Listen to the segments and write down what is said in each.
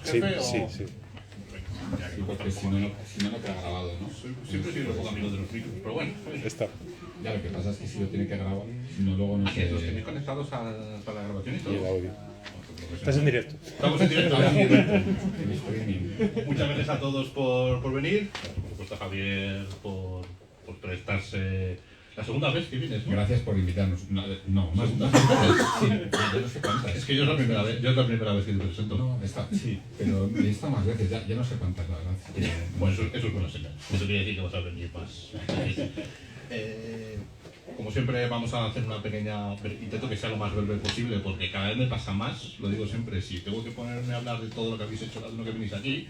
jefe? Sí, o... sí. Ya que Sí, porque si no, no queda grabado, ¿no? Siempre soy un poco amigo de los micros, pero bueno. Está. Ya, lo que pasa es que si lo tiene que grabar, no, luego no ¿A qué? ¿Los tenéis se... conectados a la grabación y todo? Y el audio. Estás en directo. Estamos en directo. Está en directo, en streaming. Muchas gracias a todos por venir. Por supuesto a Javier por prestarse. La segunda vez que vienes, ¿no? Gracias por invitarnos. No, más Segunda. sí, yo no sé cuántas. Es que yo es la primera vez que te presento. No, sí, pero he estado más veces, ya no sé cuántas, la verdad. Bueno, eso es buena señal. Eso quiere decir que vas a venir más. Como siempre vamos a hacer una pequeña... Intento que sea lo más breve posible porque cada vez me pasa más, lo digo siempre, si tengo que ponerme a hablar de todo lo que habéis hecho cada uno que venís aquí,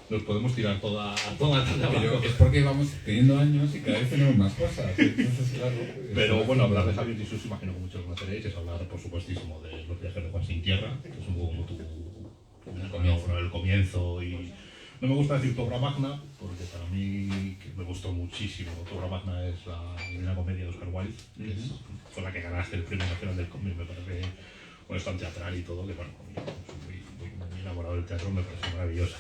nos podemos tirar toda la tarde Pero abajo. es porque vamos teniendo años y cada vez tenemos más cosas. Entonces, claro, Pero bueno, hablar de Javier Jesús imagino que muchos lo conoceréis, es hablar por supuestísimo de los viajes de Juan Sin Tierra, que es un poco como el comienzo y... No me gusta decir obra magna, porque para mí que me gustó muchísimo. Obra magna es la Divina Comedia de Oscar Wilde, que es con la que ganaste el Premio Nacional del Cómic, me parece, bueno, es tan teatral y todo, que bueno, soy muy enamorado del teatro, me parece maravillosa.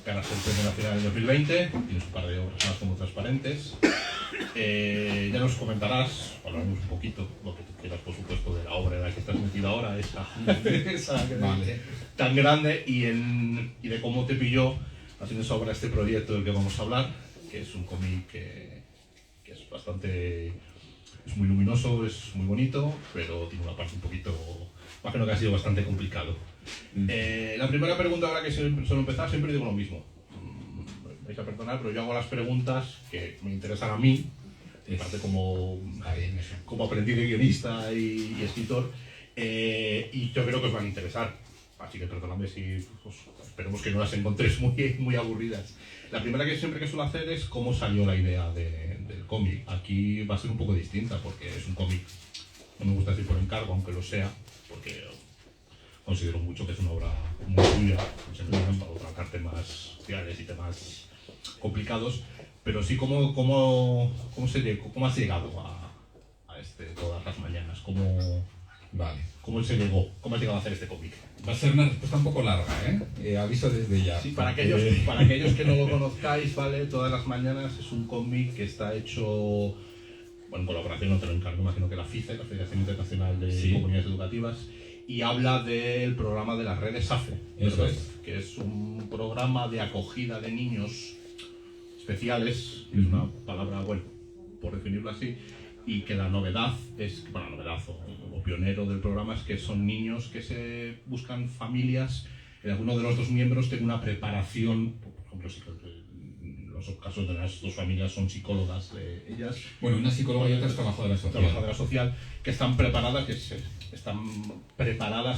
Ganaste el Premio Nacional en 2020, tienes un par de obras más como Transparentes. Ya nos comentarás, hablaremos un poquito, lo que tú quieras, por supuesto, de la obra en la que estás metido ahora, esa que Vale. tan grande, y de cómo te pilló haciendo esa obra, este proyecto del que vamos a hablar, que es un cómic que es bastante... es muy luminoso, es muy bonito, pero tiene una parte un poquito... imagino que ha sido bastante complicado. La primera pregunta ahora que suelo empezar, siempre digo lo mismo. Me vais a perdonar, pero yo hago las preguntas que me interesan a mí, en parte como aprendiz de guionista y escritor, y yo creo que os van a interesar. Así que perdonadme si pues, esperemos que no las encontréis muy aburridas. La primera que siempre que suelo hacer es cómo salió la idea del cómic. Aquí va a ser un poco distinta porque es un cómic, no me gusta decir por encargo, aunque lo sea, porque considero mucho que es una obra muy tuya, siempre me ha encantado tratar temas sociales y temas complicados, pero sí cómo has llegado a todas las mañanas, Vale. cómo has llegado a hacer este cómic. Va a ser una respuesta un poco larga, ¿eh? Aviso desde ya. Sí, para aquellos que no lo conozcáis, ¿vale? Todas las mañanas es un cómic que está hecho, bueno, en colaboración, no te lo encargo, imagino que la FICE, la Federación Internacional de Comunidades Educativas, y habla del programa de las redes SAFE, Eso es. que es un programa de acogida de niños especiales, que es una palabra, bueno, por definirlo así, y que la novedad es, bueno, la novedad o pionero del programa es que son niños que se buscan familias, alguno de los dos miembros tiene una preparación, por ejemplo, los casos de las dos familias son psicólogas ellas. Bueno, una psicóloga y otra es trabajadora social, que están preparadas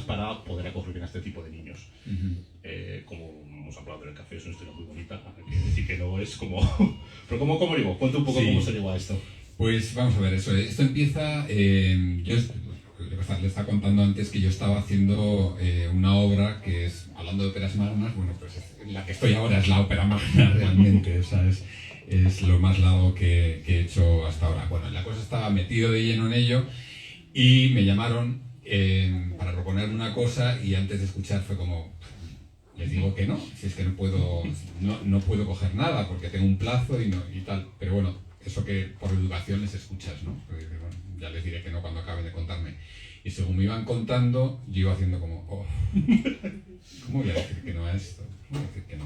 para poder acoger a este tipo de niños. Como hemos hablado en el café, es una historia muy bonita, hay que decir que no es como... Pero ¿cómo llegó? Cuenta un poco cómo se llegó a esto. Pues vamos a ver, esto empieza... yo le estaba contando antes que yo estaba haciendo una obra que es, hablando de óperas magnas, bueno, pues la que estoy ahora es la ópera magna realmente, o sea, es lo más largo que he hecho hasta ahora. Bueno, la cosa estaba metido de lleno en ello y me llamaron para proponer una cosa y antes de escuchar fue como, les digo que no, si es que no puedo coger nada porque tengo un plazo y tal, pero bueno, eso que por educación les escuchas, ¿no? Porque, bueno, ya les diré que no cuando acaben de contarme. Y según me iban contando, yo iba haciendo como, oh, ¿cómo voy a decir que no a esto? ¿Cómo voy a decir que no?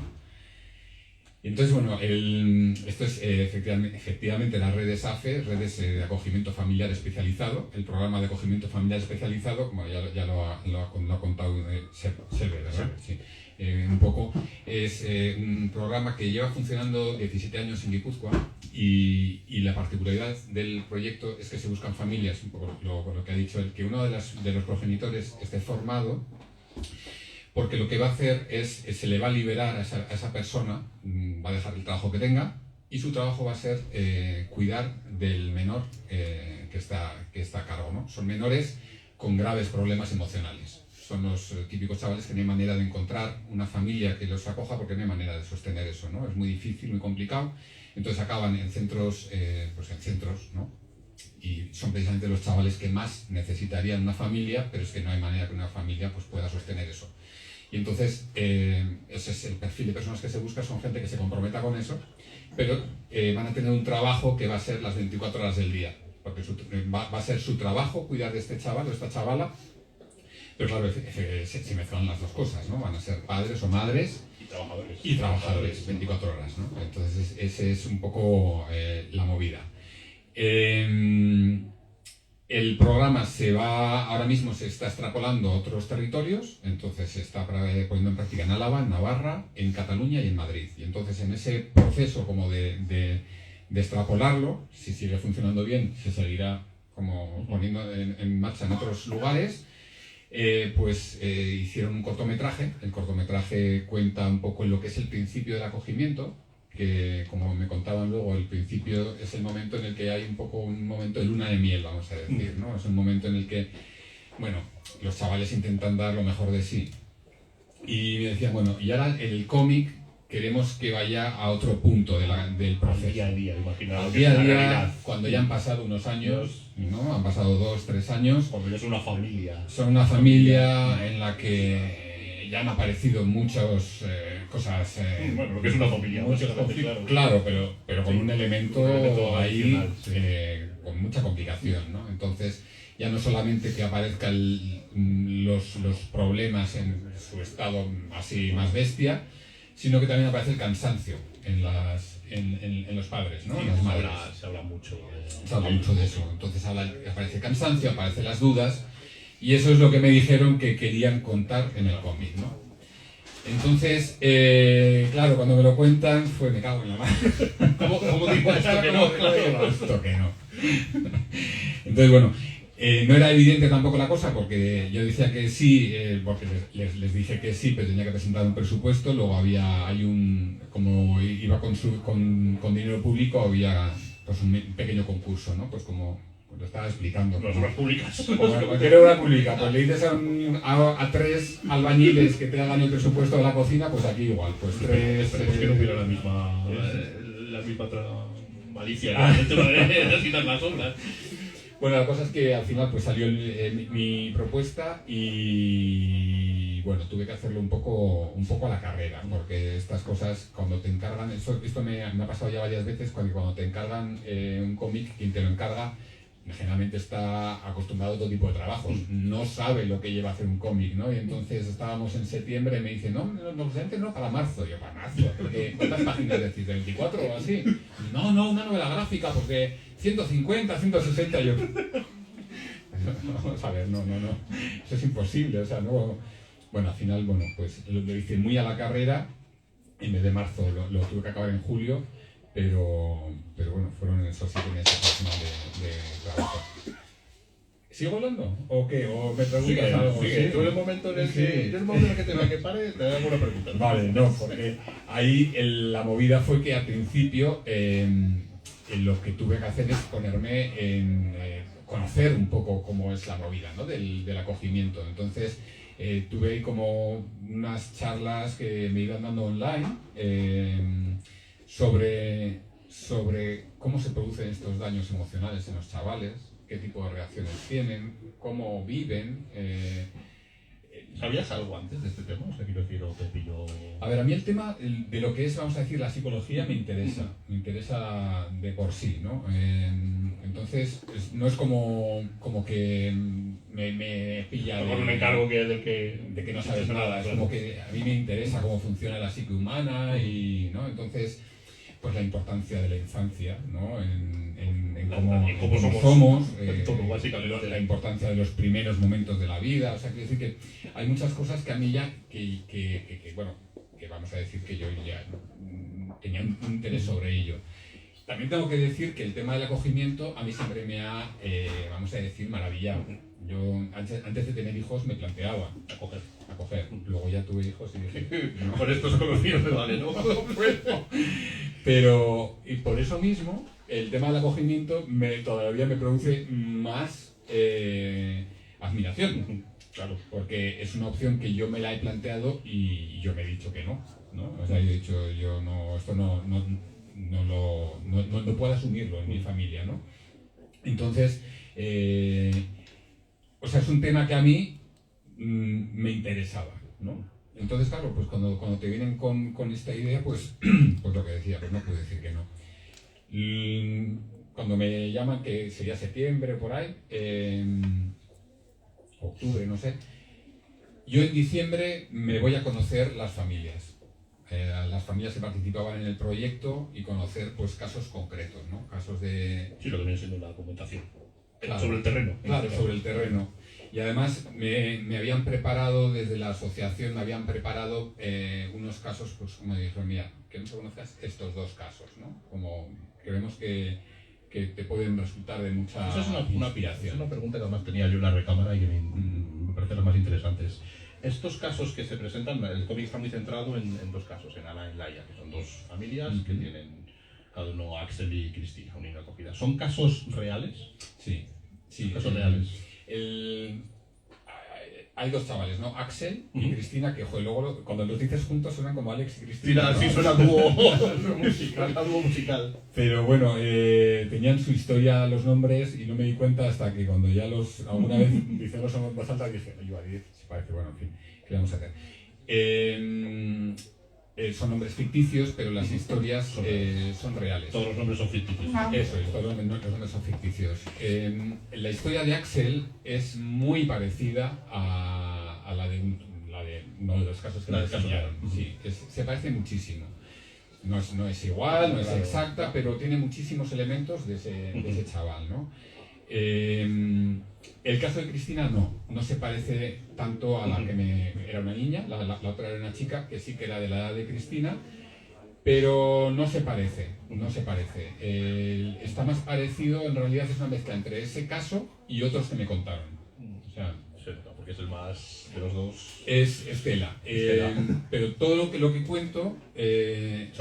Y entonces, bueno, esto es efectivamente las redes AFE, redes de acogimiento familiar especializado. El programa de acogimiento familiar especializado, bueno, ya lo ha contado Selve, ¿verdad? Sí. Un poco, es un programa que lleva funcionando 17 años en Guipúzcoa y la particularidad del proyecto es que se buscan familias, un poco lo que ha dicho él, que uno de los progenitores esté formado, porque lo que va a hacer es se le va a liberar a esa persona, va a dejar el trabajo que tenga y su trabajo va a ser cuidar del menor que está a cargo, ¿no? Son menores con graves problemas emocionales. Son los típicos chavales que no hay manera de encontrar una familia que los acoja porque no hay manera de sostener eso, ¿no? Es muy difícil, muy complicado. Entonces acaban en centros, ¿no? Y son precisamente los chavales que más necesitarían una familia, pero es que no hay manera que una familia pues, pueda sostener eso. Y entonces, ese es el perfil de personas que se busca, son gente que se comprometa con eso, pero van a tener un trabajo que va a ser las 24 horas del día, porque va a ser su trabajo cuidar de este chaval o esta chavala, pero claro, se mezclan las dos cosas, ¿no? Van a ser padres o madres y trabajadores 24 horas, ¿no? Entonces, ese es un poco la movida. El programa ahora mismo se está extrapolando a otros territorios, entonces se está poniendo en práctica en Álava, en Navarra, en Cataluña y en Madrid. Y entonces en ese proceso como de extrapolarlo, si sigue funcionando bien, se seguirá como poniendo en marcha en otros lugares. Hicieron un cortometraje. El cortometraje cuenta un poco en lo que es el principio del acogimiento, que como me contaban luego, el principio es el momento en el que hay un momento de luna de miel, vamos a decir, ¿no? Es un momento en el que, bueno, los chavales intentan dar lo mejor de sí. Y me decían, bueno, y ahora el cómic queremos que vaya a otro punto del proceso. Al día a día, imaginaos. Al día a día, cuando ya han pasado unos años, ¿no? Han pasado 2, 3 años. Cuando ya es una familia. Son una familia en la que ya han aparecido muchas cosas. Bueno, lo que es una familia, muchos conflictos, claro, pero con un elemento ahí con mucha complicación, ¿no? Entonces, ya no solamente que aparezcan los problemas en su estado así más bestia, sino que también aparece el cansancio en los padres, ¿no? Sí, en las madres. se habla mucho. Se habla mucho de eso. Entonces aparece el cansancio, aparecen las dudas. Y eso es lo que me dijeron que querían contar en el cómic, ¿no? Entonces, claro, cuando me lo cuentan, me cago en la mano. ¿Cómo digo esto que no? Claro. Esto que no. Entonces, bueno, no era evidente tampoco la cosa, porque yo decía que sí, porque les dije que sí, pero tenía que presentar un presupuesto. Luego como iba con dinero público, había pues un pequeño concurso, ¿no? Pues como lo estaba explicando. Las obras públicas. Cualquier obra pública, pues le dices a 3 albañiles que te hagan el presupuesto de la cocina, pues aquí igual, pues 3... Esperemos que no hubiera la misma malicia dentro de quitar las obras. Bueno, la cosa es que al final pues salió mi propuesta y bueno, tuve que hacerlo un poco a la carrera, porque estas cosas cuando te encargan, esto me ha pasado ya varias veces, cuando te encargan un cómic, quien te lo encarga generalmente está acostumbrado a otro tipo de trabajos, no sabe lo que lleva a hacer un cómic, ¿no? Y entonces estábamos en septiembre y me dice, no, para marzo. Yo, para marzo, porque ¿cuántas páginas decís? ¿De 24 o así? No, una novela gráfica, porque 150, 160, yo... Vamos a ver, no, eso es imposible, o sea, no... Bueno, al final, pues lo hice muy a la carrera, en vez de marzo lo tuve que acabar en julio, pero bueno, fueron esos 7 meses de trabajo. ¿Sigo hablando? ¿O qué? ¿O me preguntas algo? Sí, tú en el momento en el que te vea que pare, te hago alguna pregunta. Vale, no, porque ahí la movida fue que al principio lo que tuve que hacer es ponerme en conocer un poco cómo es la movida, ¿no? del acogimiento. Entonces tuve como unas charlas que me iban dando online sobre cómo se producen estos daños emocionales en los chavales, qué tipo de reacciones tienen, cómo viven. ¿Sabías algo antes de este tema? O sea, quiero decir, o te pilló... A ver, a mí el tema de lo que es, vamos a decir, la psicología me interesa de por sí, ¿no? Entonces, no es como que me pilla por un encargo de que no sabes nada, es como que a mí me interesa cómo funciona la psique humana y, ¿no? Entonces, pues la importancia de la infancia, ¿no? En cómo somos, la importancia de los primeros momentos de la vida, o sea, quiero decir que hay muchas cosas que a mí ya, que vamos a decir que yo ya tenía un interés sobre ello. También tengo que decir que el tema del acogimiento a mí siempre me ha, vamos a decir, maravillado. Yo antes de tener hijos me planteaba acoger. Luego ya tuve hijos y dije, no. Por esto solo mío me vale, ¿no? Pero, y por eso mismo, el tema del acogimiento todavía me produce más admiración. Claro, porque es una opción que yo me la he planteado y yo me he dicho que no, ¿no? O sea, yo he dicho, yo no, esto no puedo asumirlo en mi familia, ¿no? Entonces, o sea, es un tema que a mí me interesaba, ¿no? Entonces, claro, pues cuando te vienen con esta idea, pues, pues lo que decía, pues no puedo decir que no. Cuando me llaman, que sería septiembre, por ahí, octubre, no sé, yo en diciembre me voy a conocer las familias que participaban en el proyecto y conocer pues casos concretos, ¿no? Casos de... Sí, lo que viene siendo la documentación. Claro, sobre el terreno. Claro, sobre el terreno. Y además me habían preparado, desde la asociación, me habían preparado unos casos, pues como me dijeron, mira, que no se conozcas estos dos casos, ¿no? Como que vemos que te pueden resultar de mucha inspiración. Es una pregunta que además tenía yo en la recámara y que me parece las más interesantes. Estos casos que se presentan, el cómic está muy centrado en dos casos, en Ana y Laia, que son dos familias que tienen cada uno, Axel y Cristina, una acogida. ¿Son casos reales? Sí. Casos reales. Hay dos chavales, ¿no? Axel y Cristina, que joder, luego cuando los dices juntos suenan como Alex y Cristina. Sí, suena dúo musical. Pero bueno, tenían su historia los nombres y no me di cuenta hasta que cuando ya alguna vez dicen los nombres más altos dije, yo a 10, si parece, bueno, en fin, ¿qué le vamos a hacer? Son nombres ficticios, pero las historias son reales. Todos los nombres son ficticios. Eso es, todos los nombres son ficticios. La historia de Axel es muy parecida a la de uno de los casos que me enseñaron. Sí, se parece muchísimo. No es igual, no es exacta, pero tiene muchísimos elementos de ese chaval, ¿no? El caso de Cristina no se parece tanto a la que era una niña, la otra era una chica que sí que era de la edad de Cristina, pero no se parece. Está más parecido, en realidad es una mezcla entre ese caso y otros que me contaron. O sea, porque es el más de los dos. Es Estela. Pero todo lo que cuento es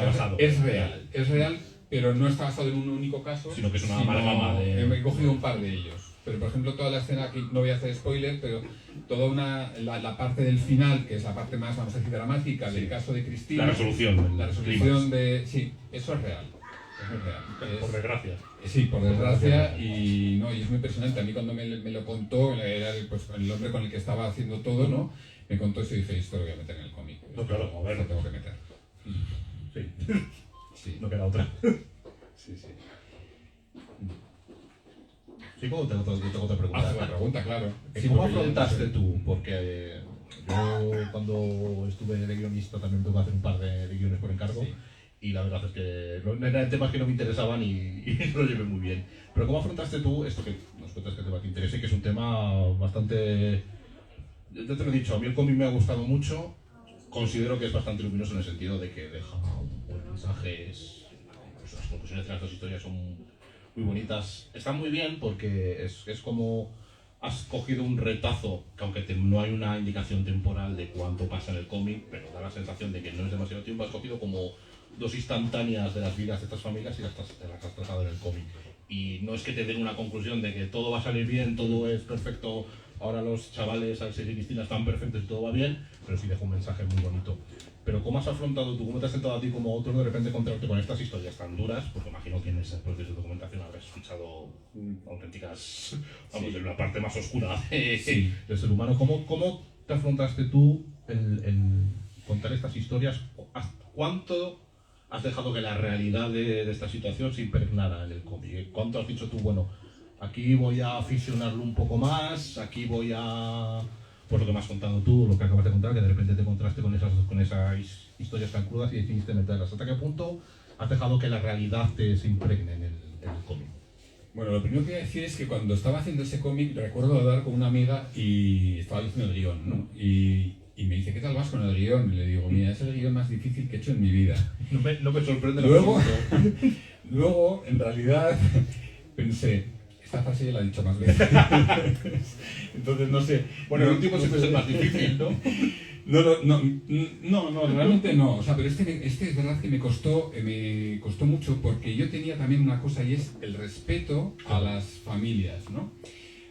real, pero no está basado en un único caso, sino que es una amalgama de... He cogido un par de ellos. Pero por ejemplo toda la escena, aquí no voy a hacer spoiler, pero toda la parte del final, que es la parte más, vamos a decir, dramática del caso de Cristina. La resolución de... Sí, eso es real. Por desgracia. Sí, por desgracia, y es muy impresionante. A mí cuando me lo contó, era el hombre con el que estaba haciendo todo, ¿no? Me contó eso y dije, esto lo voy a meter en el cómic. No, claro, a ver. Lo tengo que meter. Sí. No queda otra. Sí. Sí, ¿cómo tengo otra pregunta? Haz una pregunta, claro. ¿Cómo afrontaste tú? Porque yo cuando estuve de guionista también tuve que hacer un par de guiones por encargo. Sí. Y la verdad es que eran temas que no me interesaban y lo llevé muy bien. Pero ¿cómo afrontaste tú esto que nos cuentas que te interesa y que es un tema bastante... Yo te lo he dicho, a mí el cómic me ha gustado mucho. Considero que es bastante luminoso en el sentido de que deja buenos mensajes. Pues las conclusiones de las dos historias son muy bonitas. Están muy bien porque es como has cogido un retazo, que aunque no hay una indicación temporal de cuánto pasa en el cómic, pero da la sensación de que no es demasiado tiempo, has cogido como dos instantáneas de las vidas de estas familias y te las has tratado en el cómic. Y no es que te den una conclusión de que todo va a salir bien, todo es perfecto, ahora los chavales, Axel y Cristina, están perfectos y todo va bien, pero sí deja un mensaje muy bonito. Pero ¿cómo has afrontado tú, cómo te has sentado a ti como autor de repente encontrarte con estas historias tan duras? Porque imagino que en ese proceso de documentación habrás escuchado auténticas, vamos, de la parte más oscura del ser humano. ¿Cómo te afrontaste tú el contar estas historias? ¿Cuánto has dejado que la realidad de esta situación se impregnara en el cómic? ¿Cuánto has dicho tú, bueno, aquí voy a aficionarlo un poco más, aquí voy a... Pues lo que me has contado tú, lo que acabas de contar, que de repente te encontraste con esas historias tan crudas y decidiste meterlas. ¿Hasta qué punto has dejado que la realidad se impregne en el cómic? Bueno, lo primero que voy a decir es que cuando estaba haciendo ese cómic, recuerdo hablar con una amiga y estaba diciendo el guión, ¿no? Y me dice, ¿qué tal vas con el guión? Y le digo, mira, es el guión más difícil que he hecho en mi vida. No me sorprende. Luego, en realidad, pensé, esta frase ya la he dicho más veces. Entonces, no sé. Bueno, el último siempre es el más difícil, ¿no? No, realmente no. O sea, pero este es verdad que me costó mucho porque yo tenía también una cosa y es el respeto a las familias, ¿no?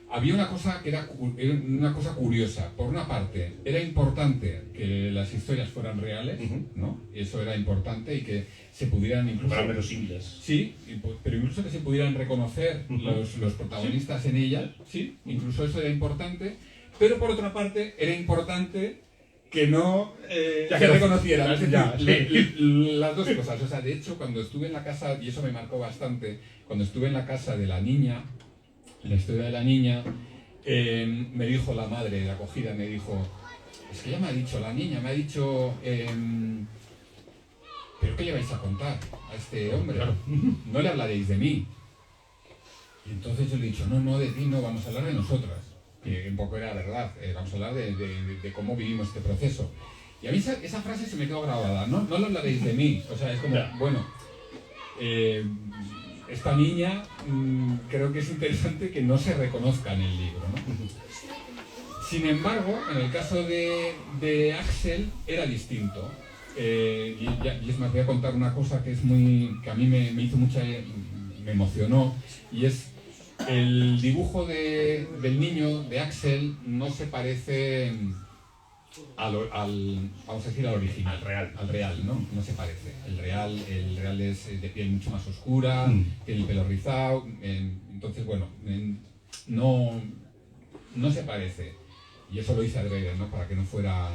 Había una cosa que era una cosa curiosa. Por una parte, era importante que las historias fueran reales, ¿no? Eso era importante y que se pudieran incluso... Fueran verosímiles. Sí, pero incluso que se pudieran reconocer los protagonistas en ellas, sí, incluso eso era importante. Pero por otra parte, era importante que no Ya que que reconocieran. Es ya, decir, sí. las dos cosas. O sea, de hecho, cuando estuve en la casa, y eso me marcó bastante, cuando estuve en la casa de la niña, la historia de la niña, me dijo la madre de acogida, me dijo, es que ya me ha dicho la niña, me ha dicho, ¿pero qué le vais a contar a este hombre? Claro. No le hablaréis de mí. Y entonces yo le he dicho, no de ti, no, vamos a hablar de nosotras. Que un poco era verdad, vamos a hablar de cómo vivimos este proceso. Y a mí esa frase se me quedó grabada, no le hablaréis de mí. O sea, es como, bueno, esta niña creo que es interesante que no se reconozca en el libro, ¿no? Sin embargo, en el caso de Axel era distinto. Y es más, voy a contar una cosa que a mí me hizo me emocionó, y es el dibujo del niño, de Axel, no se parece vamos a decir, al original, al real, ¿no? No se parece. El real es de piel mucho más oscura, tiene el pelo rizado, entonces, bueno, no se parece. Y eso lo hice adrede, ¿no? Para que no fuera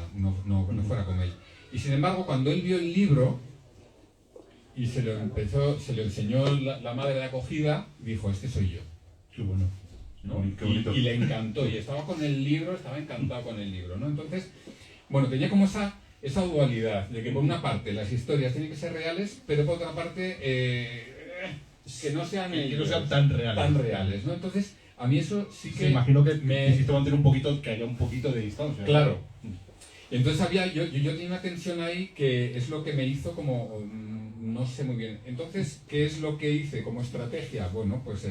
con él. Y sin embargo, cuando él vio el libro y se lo enseñó la madre de acogida, dijo, este soy yo. Qué bueno. ¿No? Qué bonito. Y le encantó, y estaba encantado con el libro, ¿no? Entonces, bueno, tenía como esa dualidad, de que por una parte las historias tienen que ser reales, pero por otra parte que no sean tan reales. ¿no? Entonces, a mí eso sí que... Sí, imagino que quisiste mantener que haya un poquito de distancia. Claro. Entonces yo tenía una tensión ahí que es lo que me hizo como... no sé muy bien. Entonces, ¿qué es lo que hice como estrategia? Bueno, pues...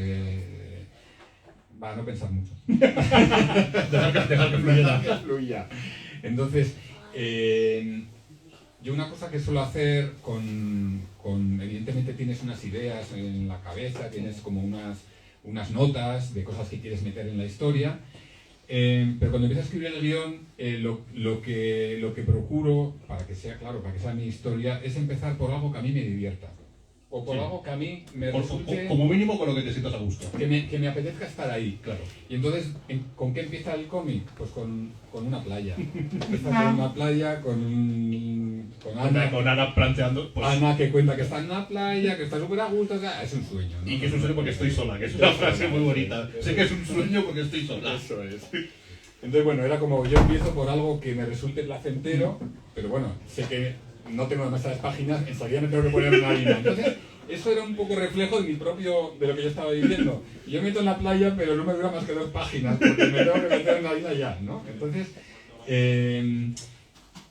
no pensar mucho. Dejar que fluya. Entonces, yo una cosa que suelo hacer evidentemente tienes unas ideas en la cabeza, tienes como unas notas de cosas que quieres meter en la historia, pero cuando empiezo a escribir el guión, lo que procuro, para que sea claro, para que sea mi historia, es empezar por algo que a mí me divierta. O por algo que a mí me resulte... Como mínimo con lo que te sientas a gusto. Que me apetezca estar ahí. Claro. Y entonces, ¿con qué empieza el cómic? Pues con una playa. Empieza con una playa, con Ana. Con Ana planteando... Pues, Ana que cuenta que está en una playa, que está súper a gusto, o sea, es un sueño, ¿no? Y que es un sueño porque estoy sola, que es una frase muy bonita. Sé que es un sueño porque estoy sola. Eso es. Entonces, bueno, era como, yo empiezo por algo que me resulte placentero, pero bueno, sé que no tengo demasiadas páginas, enseguida me tengo que poner una línea. Entonces, eso era un poco reflejo de lo que yo estaba diciendo. Yo meto en la playa, pero no me dura más que 2 páginas, porque me tengo que meter en la línea ya, ¿no? Entonces,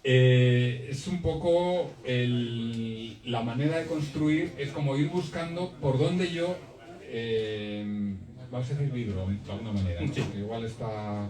es un poco la manera de construir, es como ir buscando por dónde yo, vamos a decir, vibro, de alguna manera, ¿no? Sí. Igual está...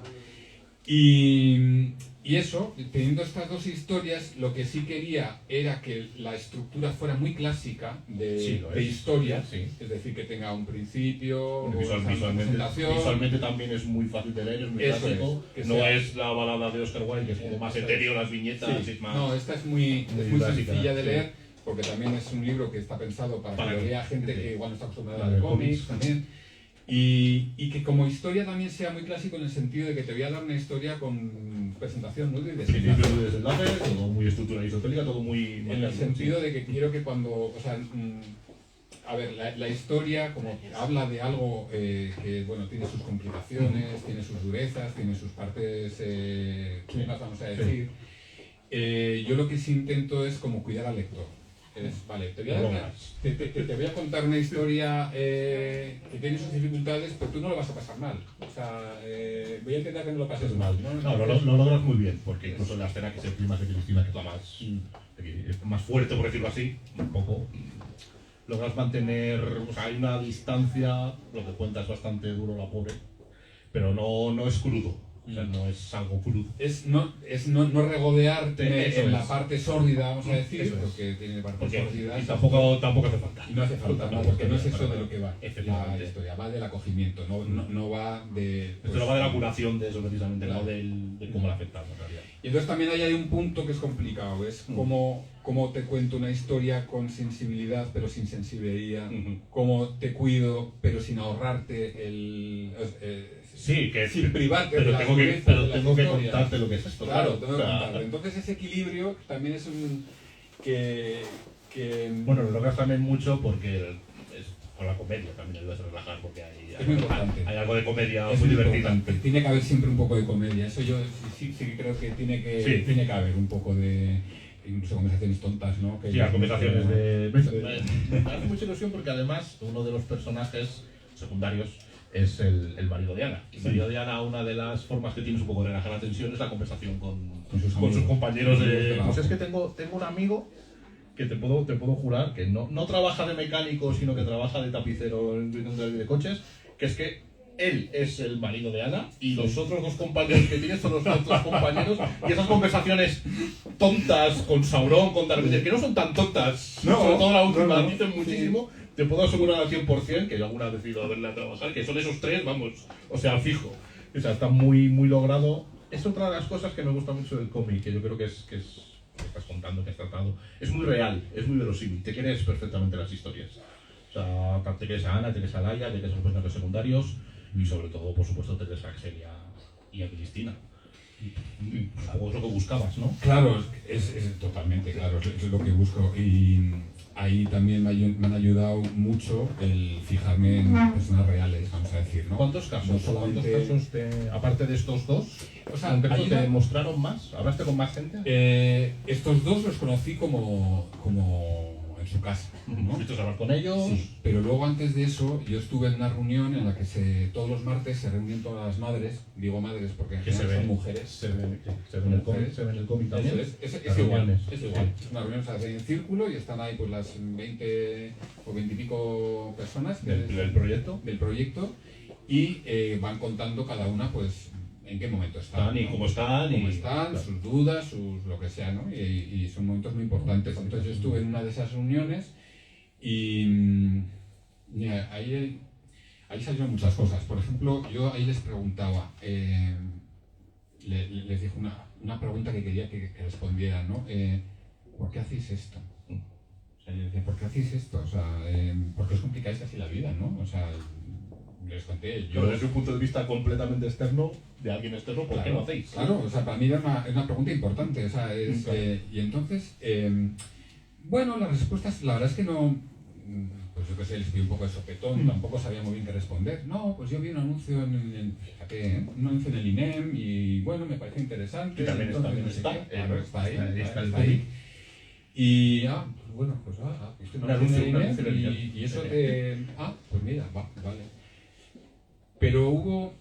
Y eso, teniendo estas dos historias, lo que sí quería era que la estructura fuera muy clásica de historias, sí. Es decir, que tenga un principio, una Visualmente presentación. También es muy fácil de leer, es muy Eso clásico. es, No es la balada de Oscar Wilde, que es como más etéreo, las viñetas, Sí. es más... No, esta es muy básica, sencilla de sí. leer, porque también es un libro que está pensado para que lo lea gente sí. que igual no está acostumbrada Para a leer leer cómics cómics. también. Y que como historia también sea muy clásico en el sentido de que te voy a dar una historia con presentación, nudo y desenlace. Principios de desenlace, todo muy estructura aristotélica, todo muy... En el sentido de que quiero que cuando... O sea, a ver, la historia como habla de algo que, bueno, tiene sus complicaciones, tiene sus durezas, tiene sus partes chulas, vamos a decir. Yo lo que sí intento es como cuidar al lector. Vale, te voy a contar una historia que tiene sus dificultades, pero tú no lo vas a pasar mal. O sea, voy a intentar que no lo pases mal. No, lo logras muy bien, porque incluso en la escena que es el clímax de Cristina, que es la más fuerte, por decirlo así, un poco, logras mantener, o sea, hay una distancia, lo que cuenta es bastante duro, la pobre, pero no es crudo. O sea, no es algo crudo. Es no regodearte en la parte sórdida, vamos a decir, Eso es. porque tiene parte sórdida. Y tampoco hace falta. Y no hace falta, no, porque no es eso de lo que va. Efectivamente. La historia va del acogimiento, no va de... Esto no va de la curación de eso precisamente, Claro. no de cómo la afectamos en realidad. Y entonces también ahí hay un punto que es complicado, es cómo te cuento una historia con sensibilidad pero sin sensibilidad, cómo te cuido pero sin ahorrarte Sí, que sin privarte de pero la tengo que, dureza pero de las tengo que historias. contarte lo que es esto. Claro, tengo que O sea, contarlo. Entonces ese equilibrio también es un... que bueno, lo logras también mucho porque es con la comedia también ayudas a relajar, porque es muy importante. hay algo de comedia Es muy muy divertida. importante. Tiene que haber siempre un poco de comedia. Eso yo sí que creo que tiene Sí. que haber un poco de... incluso conversaciones tontas, ¿no? Que Sí, las conversaciones de... Me hace mucha ilusión porque además uno de los personajes secundarios es el marido de Ana. El marido de Ana, una de las formas que tiene un poco de relajar la tensión es la conversación con sus compañeros de... Pues es que tengo un amigo que te puedo jurar que no trabaja de mecánico, sino que trabaja de tapicero de coches, que es que él es el marido de Ana y los otros dos compañeros que tienes son los otros compañeros, y esas conversaciones tontas con Sauron, con Darth Vader, que no son tan tontas, No, sobre todo la última, no, dicen muchísimo, te puedo asegurar al 100% que yo alguna vez he ido a verla a trabajar, que son esos tres, vamos, o sea, fijo. O sea, está muy logrado. Es otra de las cosas que me gusta mucho del cómic, que yo creo que estás contando, que has tratado. Es muy real, es muy verosímil, te crees perfectamente las historias. O sea, te crees a Ana, te crees a Laia, te crees a los personajes secundarios y sobre todo, por supuesto, te crees a Axel y a Cristina. Supongo es lo que buscabas, ¿no? Claro, es totalmente, claro, es lo que busco. Y ahí también me han ayudado mucho el fijarme en personas reales, vamos a decir, ¿no? ¿Cuántos casos? No solamente... ¿Cuántos casos, aparte de estos dos, O sea, concreto, hay te una- mostraron más? ¿Hablaste con más gente? estos dos los conocí como en su casa, ¿no? ¿Fuiste a hablar con ellos? Sí, pero luego antes de eso yo estuve en una reunión en la que todos los martes se reunían todas las madres, digo madres porque en Que se general ve, son mujeres. se ve en el cómic, se ve en el cómic también. Eso es Las igual, reuniones. es igual. Es una reunión, o sea, se en círculo y están ahí pues las 20 o 20 y pico personas Del proyecto. del proyecto y van contando cada una pues en qué momento están, Y ¿no? cómo están. Cómo y, están, claro. sus dudas, sus lo que sea, ¿no? Y son momentos muy importantes. Entonces yo estuve en una de esas reuniones y mira, ahí salieron muchas cosas. Por ejemplo, yo ahí les preguntaba, les dije una pregunta que quería que respondieran, ¿no? ¿Por qué hacéis esto? O sea, yo decía, ¿por qué hacéis esto? O sea, ¿por qué os complicáis así la vida, no? O sea, les conté, yo... Pero desde un punto de vista completamente externo, de alguien externo, ¿por qué Claro, lo hacéis? Claro, o sea, para mí era una pregunta importante, o sea, es, Claro. y entonces, bueno, las respuestas, la verdad es que no, pues yo qué sé, les pido un poco de sopetón, tampoco sabía muy bien qué responder. No, pues yo vi un anuncio fíjate, un anuncio en el INEM y bueno, me parece interesante. Que también entonces, no sé está, qué, claro, está ahí, está el está ahí. cómic. Y, pues bueno, pues viste un Un anuncio en el anuncio en el INEM INEM. y eso te, pues mira, vale. Pero hubo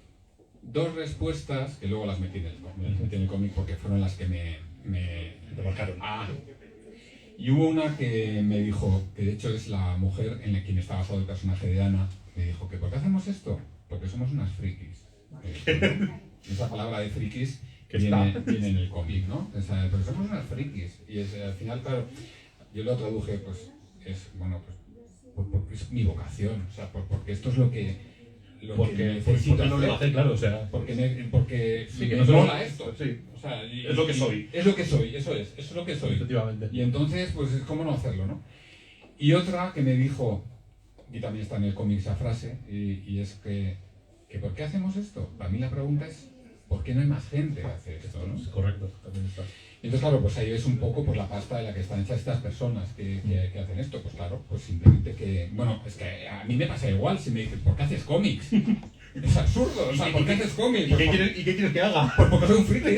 dos respuestas que luego las metí en el cómic porque fueron las que Te marcaron. Y hubo una que me dijo, que de hecho es la mujer en la quien está basado el personaje de Ana, me dijo que ¿por qué hacemos esto? Porque somos unas frikis. Esa palabra de frikis Que viene está. en el cómic, ¿no? O sea, porque somos unas frikis. Y al final, claro, yo lo traduje, pues, porque es mi vocación, o sea, porque esto es lo que Porque necesito no lo hacer. hace, claro, o sea. Porque Sí, que me no se mola lo- esto. sí. O sea, Es lo que soy. Es lo que soy, eso es lo que soy. Efectivamente. Y entonces, pues, ¿cómo no hacerlo, no? Y otra que me dijo, y también está en el cómic esa frase, y es que ¿por qué hacemos esto? Para mí la pregunta es, ¿por qué no hay más gente que hace esto, no? Correcto, también está. Entonces, claro, pues ahí ves un poco pues, la pasta de la que están hechas estas personas que hacen esto. Pues claro, pues simplemente que... Bueno, es que a mí me pasa igual si me dicen, ¿por qué haces cómics? Es absurdo, o sea, ¿por qué haces cómics? ¿Y qué quieres que haga? Pues porque soy un friki.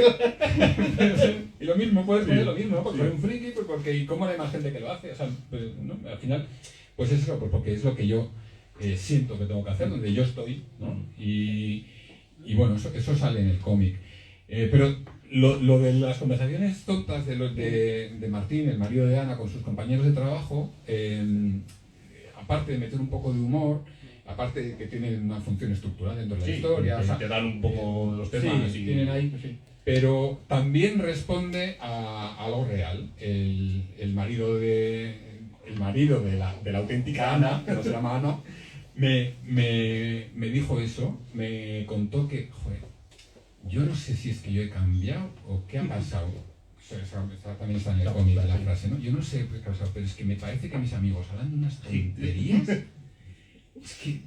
Y lo mismo, puedes poner lo mismo, ¿no? Porque soy un friki, pues porque ¿y cómo hay más gente que lo hace? O sea, pues, ¿no? Al final, pues eso, pues porque es lo que yo siento que tengo que hacer, donde yo estoy, ¿no? Y bueno, eso sale en el cómic. Pero lo de las conversaciones tontas de Martín, el marido de Ana, con sus compañeros de trabajo, aparte de meter un poco de humor, aparte de que tienen una función estructural dentro de la historia, o sea, te dan un poco los temas. sí, tienen ahí, pero también responde a algo real. El marido de la auténtica Ana, que no se llama Ana, me dijo eso, me contó que, joder, yo no sé si es que yo he cambiado o qué ha pasado. También está en el cómic la frase, ¿no? Yo no sé qué ha pasado, pero es que me parece que mis amigos hablan de unas tonterías. Es que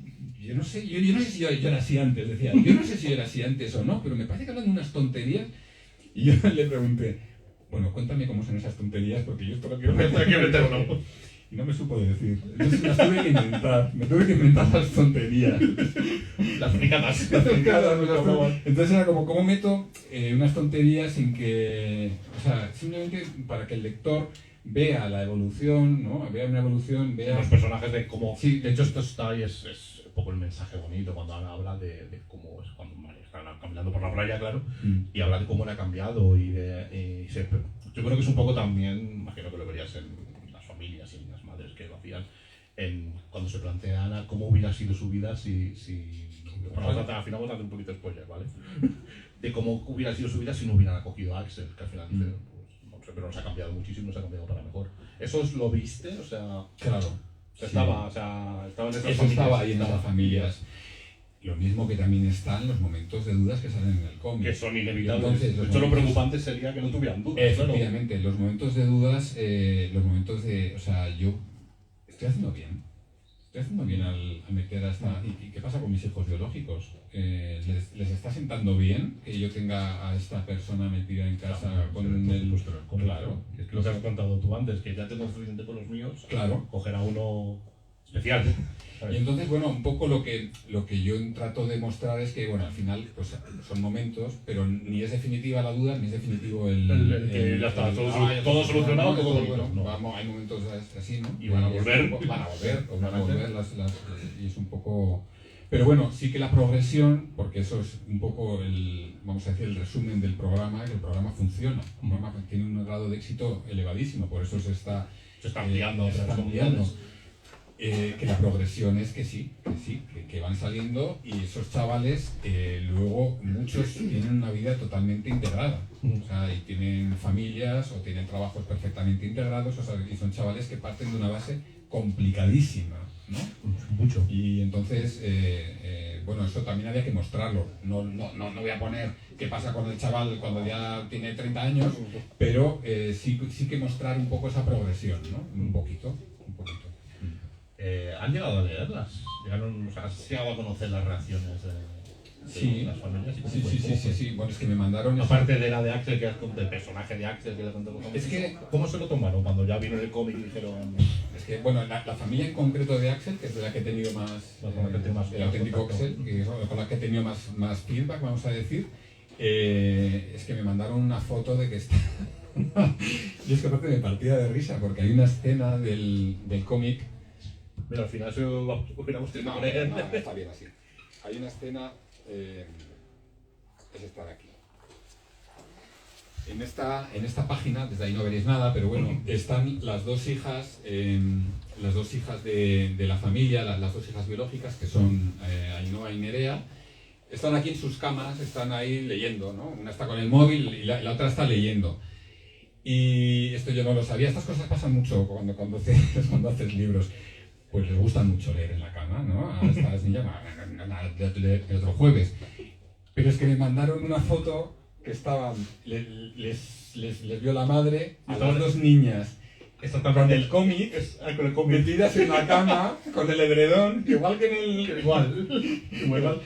yo no sé, yo no sé si yo era así antes, decía, yo no sé si yo era así antes o no, pero me parece que hablan de unas tonterías. Y yo le pregunté, bueno, cuéntame cómo son esas tonterías, porque yo esto lo quiero meter, ¿no? Y no me supo decir. Entonces me tuve que inventar, las tonterías. Las fricadas. Entonces era como, ¿cómo meto unas tonterías sin que... O sea, simplemente para que el lector vea la evolución, ¿no? Vea una evolución, vea... Los personajes de cómo... Sí. De hecho, esto está ahí, es un poco el mensaje bonito cuando Ana habla de cómo es cuando están caminando por la playa, claro, y habla de cómo le ha cambiado yo creo que es un poco también, imagino que lo verías en las familias y en las madres que lo hacían, cuando se plantea Ana cómo hubiera sido su vida si bueno, al final vamos a hacer un poquito de spoiler, ¿vale? De cómo hubiera sido su vida si no hubieran acogido a Axel, que al final dice, pues, no sé, pero nos ha cambiado muchísimo, nos ha cambiado para mejor. ¿Eso lo viste? O sea, claro. Estaba en esas familias. Estaba ahí en esas familias. Lo mismo que también están los momentos de dudas que salen en el cómic. Que son inevitables. Entonces, de hecho, lo preocupante sería que no tuvieran dudas. Efectivamente, los momentos de dudas, los momentos de... O sea, yo estoy haciendo bien. Estoy haciendo bien al meter hasta... ¿Y qué pasa con mis hijos biológicos? ¿Les está sentando bien que yo tenga a esta persona metida en casa con el... Claro. Es lo que has contado tú antes, que ya tengo suficiente con los míos. Claro. Coger a uno especial. Y entonces, bueno, un poco lo que yo trato de mostrar es que, bueno, al final pues, son momentos, pero ni es definitiva la duda, ni es definitivo que ya está, todo solucionado, todo bueno, no. vamos, hay momentos así, ¿no? Y van a volver. Van a volver y es un poco... Pero bueno, sí que la progresión, porque eso es un poco vamos a decir, el resumen del programa, que el programa funciona. El programa tiene un grado de éxito elevadísimo, por eso se está ampliando. Que la progresión es que van saliendo y esos chavales luego muchos tienen una vida totalmente integrada, o sea, y tienen familias o tienen trabajos perfectamente integrados, o sea, y son chavales que parten de una base complicadísima, ¿no? Mucho. Y entonces, bueno, eso también había que mostrarlo. No voy a poner qué pasa con el chaval cuando ya tiene 30 años, pero sí que mostrar un poco esa progresión, ¿no? Un poquito. ¿Han llegado a leerlas? ¿Has llegado a conocer las reacciones de las familias? Sí. Bueno, es que me mandaron... Aparte de la de Axel, que es del personaje de Axel, que le contó. Es que... ¿Cómo se lo tomaron cuando ya vino el cómic y dijeron...? Es que, bueno, la familia en concreto de Axel, que es de la que he tenido más... el auténtico Axel, con la que he tenido más feedback, vamos a decir, es que me mandaron una foto de que está... Y es que aparte me partía de risa, porque hay una escena del cómic... Mira, al final se hubiéramos tenido que poner. No, está bien así. Hay una escena, es esta de aquí. En esta página, desde ahí no veréis nada, pero bueno, están las dos hijas de la familia, las dos hijas biológicas, que son Ainhoa y Nerea. Están aquí en sus camas, están ahí leyendo, ¿no? Una está con el móvil y la otra está leyendo. Y esto yo no lo sabía, estas cosas pasan mucho cuando haces libros. Pues les gusta mucho leer en la cama, ¿no? A estas niñas, de otro jueves. Pero es que me mandaron una foto que estaban, les vio la madre a las dos niñas con el cómic, metidas en la cama, con el edredón, igual que en el... Igual.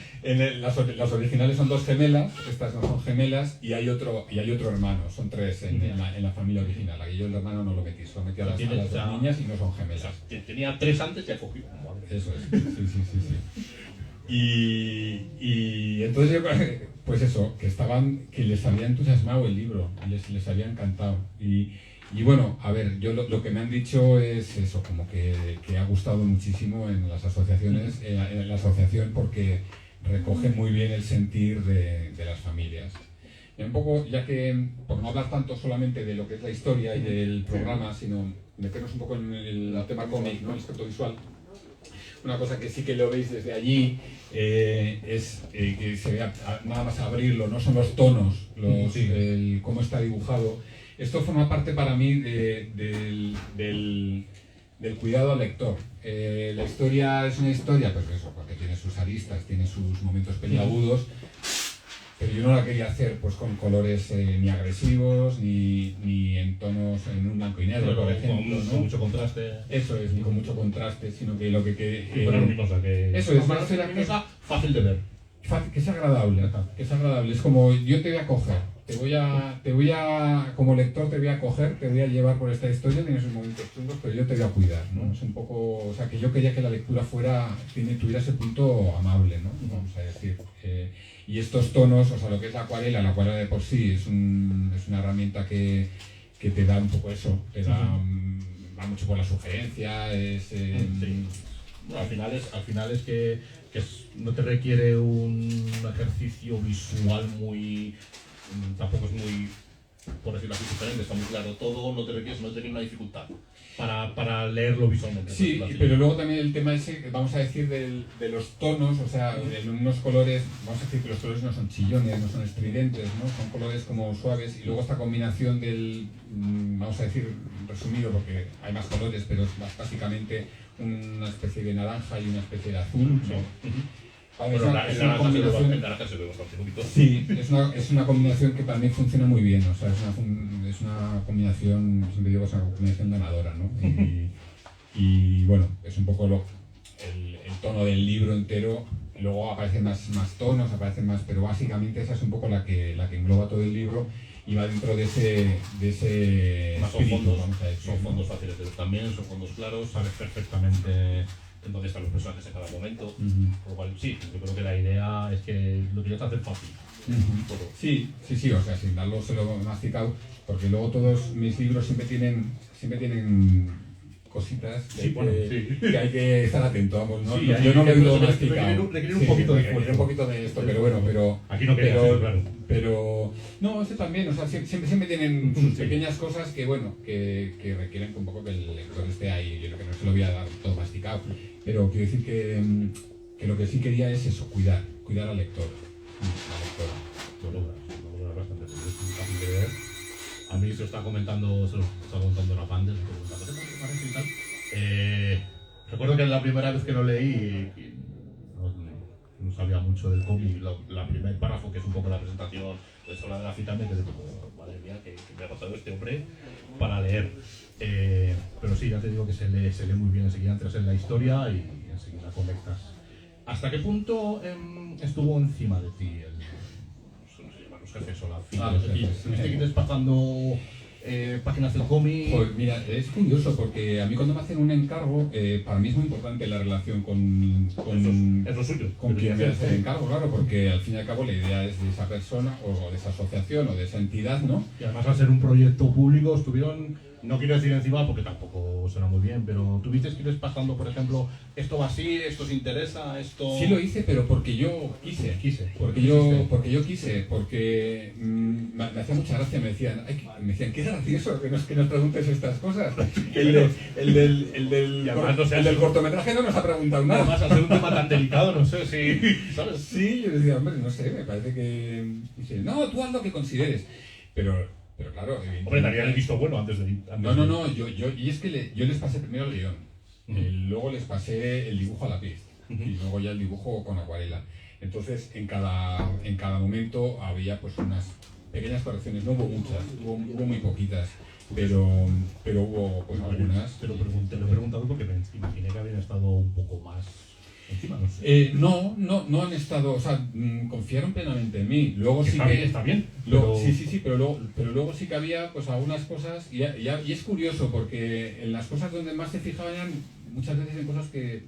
Las originales son dos gemelas, estas no son gemelas, y hay otro hermano, son tres en la familia original. Aquí yo el hermano no lo metí, solo metí a las dos niñas y no son gemelas. Tenía 3 antes y ha cogido. Eso es, sí. Y entonces yo, pues eso, que les había entusiasmado el libro, les había encantado. Y bueno, a ver, yo lo que me han dicho es eso, como que ha gustado muchísimo en las asociaciones, en la asociación, porque recoge muy bien el sentir de las familias. Y un poco, ya que, por no hablar tanto solamente de lo que es la historia y del programa, sino meternos un poco en el tema cómic, ¿no? El aspecto visual. Una cosa que sí que lo veis desde allí es que se vea nada más abrirlo, no son los tonos, cómo está dibujado. Esto forma parte para mí del cuidado al lector. La historia es una historia, pues eso, porque tiene sus aristas, tiene sus momentos peliagudos, pero yo no la quería hacer pues con colores ni agresivos, ni en tonos en un blanco y negro, por ejemplo, ¿no? Con mucho contraste. Eso es, ni con mucho contraste, sino que lo que Pero luminosa, que eso es, para ser luminosa, fácil de ver. que es agradable, que es agradable. Es como yo te voy a coger, como lector te voy a coger, te voy a llevar por esta historia, tienes sus momentos chungos, pero yo te voy a cuidar, ¿no? Es un poco, o sea, que yo quería que la lectura tuviera ese punto amable, ¿no? Vamos a decir. Y estos tonos, o sea, lo que es la acuarela de por sí es una herramienta que te da un poco eso, va mucho por la sugerencia, Sí. Bueno, al final es que no te requiere un ejercicio visual muy... Tampoco es muy, por decirlo así, diferente, está muy claro todo, no te requiere una dificultad para leerlo visualmente. Sí, pero luego también el tema ese, vamos a decir, de los tonos, o sea, en unos colores, vamos a decir que los colores no son chillones, no son estridentes, ¿no? Son colores como suaves, y luego esta combinación vamos a decir, resumido, porque hay más colores, pero es básicamente una especie de naranja y una especie de azul, ¿no? Bueno, Es una combinación... el naranja se ve bastante bonito. Sí, es una combinación que para mí funciona muy bien, o sea, es una combinación, siempre digo, es una combinación ganadora, ¿no? Y bueno, es un poco el tono del libro entero, luego aparecen más tonos, aparecen más, pero básicamente esa es un poco la que engloba todo el libro y va dentro de ese Son espíritu, fondos, vamos a decir, son fondos fáciles de ver también, son fondos claros, sabes perfectamente en dónde están los personajes en cada momento. Por lo cual, sí, yo creo que la idea es que lo tienes que hacer fácil. Todo. Sí, o sea, sin darlo se lo he masticado, porque luego todos mis libros siempre tienen cositas que hay que estar atento, vamos, ¿no? Sí, yo no lo he oído masticado. Requiere un poquito de requiere un poquito de esto, pero bueno, aquí no quería hacerlo, claro. Pero no, ese también, o sea, siempre tienen sus pequeñas cosas que, bueno, que requieren un poco que el lector esté ahí. Yo creo que no se lo voy a dar todo masticado, pero quiero decir que lo que sí quería es eso, cuidar al lector, la lectora. Lo logras bastante, es muy fácil de ver. A mí se lo está comentando Rapande, se lo está comentando, ¿qué parece y tal? Recuerdo que la primera vez que lo leí, no sabía mucho del cómic, la primer párrafo, que es un poco la presentación de Sola de la Cita, me quedé como, madre mía, que me ha pasado este hombre para leer. Pero sí, ya te digo que se lee muy bien, enseguida entras en la historia y enseguida conectas. ¿Hasta qué punto estuvo encima de ti no se llaman los jefes o la fila? ¿Estuviste que pasando páginas del cómic? Pues mira, es curioso porque a mí cuando me hacen un encargo, para mí es muy importante la relación con es lo suyo. Con quien me hace el encargo, claro, porque al fin y al cabo la idea es de esa persona o de esa asociación o de esa entidad, ¿no? Y además al ser un proyecto público estuvieron, no quiero decir encima porque tampoco suena muy bien, pero tuviste que ir pasando, por ejemplo, esto va así, esto os interesa, esto... Sí lo hice, pero porque yo quise. Porque yo quise, porque me hacía mucha gracia, me decían, qué gracioso que nos preguntes estas cosas. El del cortometraje no nos ha preguntado nada. Además, al ser un tema tan delicado, no sé si... ¿sabes? Sí, yo decía, hombre, no sé, me parece que... Dice, no, tú haz lo que consideres. Pero claro... Hombre, darían el visto bueno antes de... No, y es que yo les pasé primero el guión, luego les pasé el dibujo a lápiz, y luego ya el dibujo con acuarela. Entonces, en cada momento había pues unas pequeñas correcciones, no hubo muchas, hubo muy poquitas, pero hubo pues algunas. Te lo he preguntado porque me imaginé que habían estado un poco más... encima, no sé. No han estado, o sea, confiaron plenamente en mí. Luego sí que está bien. Sí, pero luego sí que había pues algunas cosas y es curioso porque en las cosas donde más se fijaban eran muchas veces en cosas que,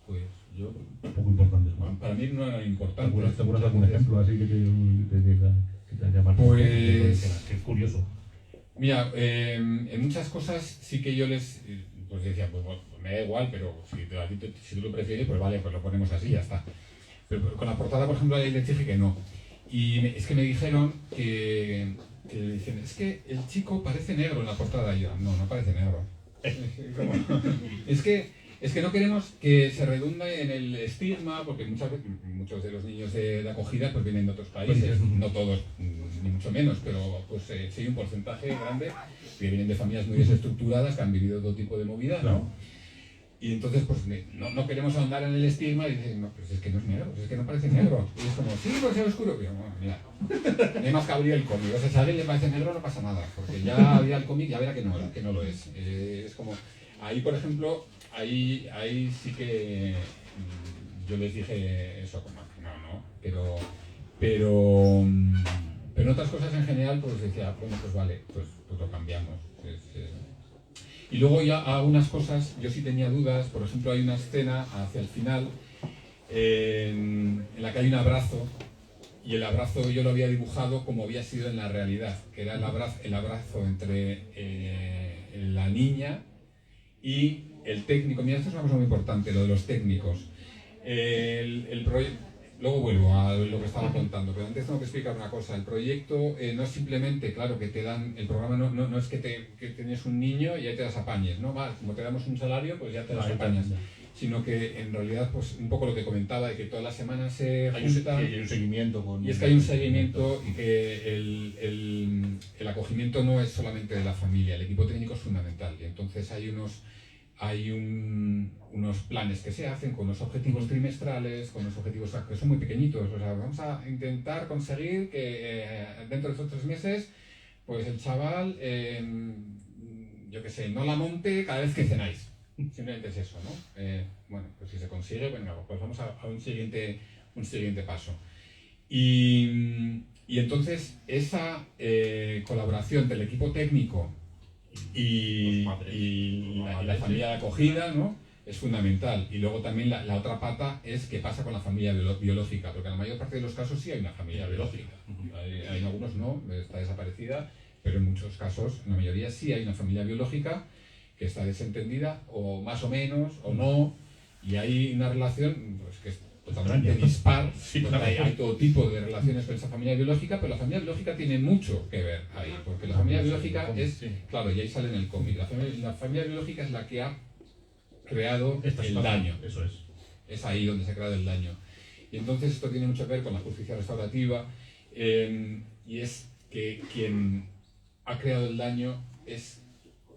pues yo poco importantes. Para mí no eran importantes. ¿Te acuerdas de algún ejemplo así que te haya marcado? Pues qué curioso. Mira, en muchas cosas sí que yo les pues decía, pues bueno, me da igual, pero si tú lo prefieres, pues vale, pues lo ponemos así y ya está. Pero con la portada, por ejemplo, les dije que no. Y es que me dijeron que dicen, es que el chico parece negro en la portada. Y yo, no parece negro. Es que no queremos que se redunde en el estigma, porque muchos de los niños de acogida pues vienen de otros países, no todos, ni mucho menos, pero pues sí hay un porcentaje grande que vienen de familias muy desestructuradas, que han vivido todo tipo de movidas, ¿no? Y entonces, pues no queremos ahondar en el estigma y dicen, no, pues es que no es negro, pues es que no parece negro. Y es como, sí, pues es oscuro. Pero bueno, mira, no hay más que abrir el cómic. O sea, si a alguien le parece negro, no pasa nada, porque ya había el cómic, ya verá que no lo es. Es como, ahí, por ejemplo, ahí sí que yo les dije eso, como, no, pero en otras cosas en general, pues decía, bueno, pues vale, pues lo cambiamos. Y luego ya algunas cosas, yo sí tenía dudas, por ejemplo hay una escena hacia el final en la que hay un abrazo, y el abrazo yo lo había dibujado como había sido en la realidad, que era el abrazo entre la niña y el técnico. Mira, esto es una cosa muy importante, lo de los técnicos. Luego vuelvo a lo que estaba contando, pero antes tengo que explicar una cosa. El proyecto no es simplemente, claro, que te dan, el programa no es que tienes un niño y ahí te las apañes, ¿no? Vale, como te damos un salario, pues ya te las apañas. Sino que en realidad, pues un poco lo que comentaba, de que todas las semanas se juntan. Hay un seguimiento. Y es que hay un seguimiento y que el acogimiento no es solamente de la familia, el equipo técnico es fundamental. Y entonces hay unos planes que se hacen con unos objetivos trimestrales, con unos objetivos que son muy pequeñitos. O sea, vamos a intentar conseguir que dentro de estos 3 meses, pues el chaval, yo qué sé, no la monte cada vez que cenáis. Simplemente es eso, ¿no? Bueno, pues si se consigue, bueno, pues vamos a un siguiente paso. Y entonces esa colaboración del equipo técnico y la familia de acogida, ¿no?, es fundamental. Y luego también la otra pata es qué pasa con la familia biológica, porque en la mayor parte de los casos sí hay una familia biológica. Hay algunos no, está desaparecida, pero en muchos casos, en la mayoría sí hay una familia biológica que está desentendida, o más o menos, o no, y hay una relación pues, que es totalmente dispar. Sí, claro. Hay todo tipo de relaciones con esa familia biológica, pero la familia biológica tiene mucho que ver ahí, porque la familia biológica es, claro, y ahí sale en el cómic, la familia biológica es la que ha creado el daño. Eso es. Es ahí donde se ha creado el daño. Y entonces esto tiene mucho que ver con la justicia restaurativa, y es que quien ha creado el daño es